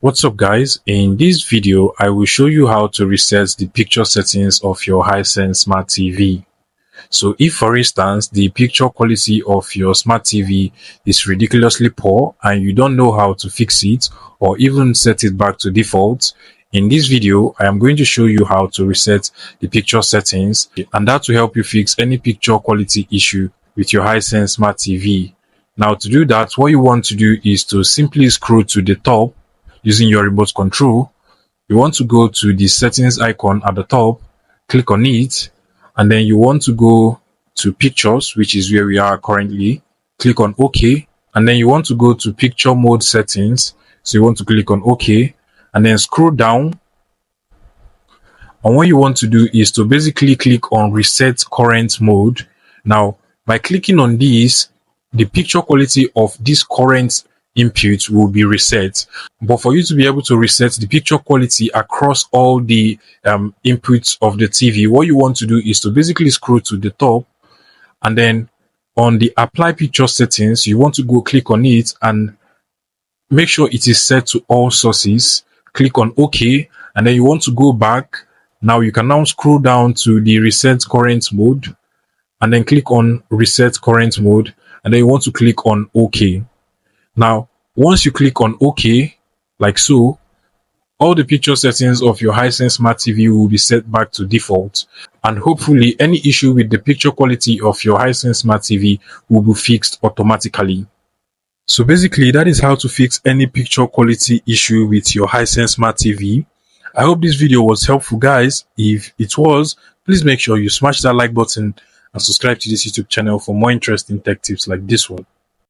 What's up guys, in this video I will show you how to reset the picture settings of your Hisense Smart TV. So if for instance the picture quality of your Smart TV is ridiculously poor and you don't know how to fix it or even set it back to default, in this video I am going to show you how to reset the picture settings, and that will help you fix any picture quality issue with your Hisense Smart TV. Now to do that, what you want to do is to simply scroll to the top using your remote control. You want to go to the settings icon at the top, click on it, and then you want to go to pictures, which is where we are currently. Click on OK, and then you want to go to picture mode settings. So you want to click on OK, and then scroll down. And what you want to do is to basically click on reset current mode. Now, by clicking on this, the picture quality of this current input will be reset. But for you to be able to reset the picture quality across all the inputs of the TV, what you want to do is to basically scroll to the top, and then on the apply picture settings you want to go click on it and make sure it is set to all sources. Click on OK, and then you want to go back. Now you can now scroll down to the reset current mode and then click on reset current mode, and then you want to click on OK. Now, once you click on OK, like so, all the picture settings of your Hisense Smart TV will be set back to default, and hopefully any issue with the picture quality of your Hisense Smart TV will be fixed automatically. So basically, that is how to fix any picture quality issue with your Hisense Smart TV. I hope this video was helpful guys. If it was, please make sure you smash that like button and subscribe to this YouTube channel for more interesting tech tips like this one.